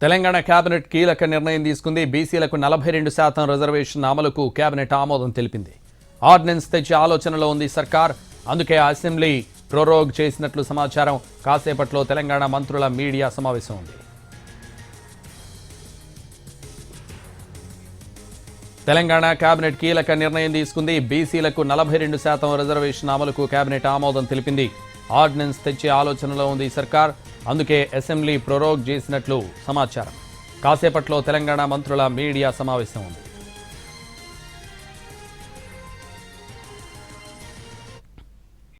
Telangana cabinet కీలక నిర్ణయం తీసుకుంది. బీసీలకు 42% రిజర్వేషన్ అమలుకు కేబినెట్ ఆమోదం తెలిపింది. ఆర్డినెన్స్ తెచ్చే ఆలోచనలో ఉంది సర్కార్. అందుకే అసెంబ్లీ ప్రోరోగ్ చేసినట్లు సమాచారం. కాసేపట్లో తెలంగాణ మంత్రుల మీడియా సమావేశం ఉంది. తెలంగాణ కేబినెట్ కీలక నిర్ణయం తీసుకుంది. బీసీలకు 42% రిజర్వేషన్ అమలుకు కేబినెట్ ఆమోదం తెలిపింది. ఆర్డినెన్స్ తెచ్చే ఆలోచనలో ఉంది సర్కార్. అందుకే అసెంబ్లీ ప్రోరోగ్ చేసినట్లు సమాచారం. కాసేపట్లో తెలంగాణ మంత్రుల మీడియా సమావేశం ఉంది.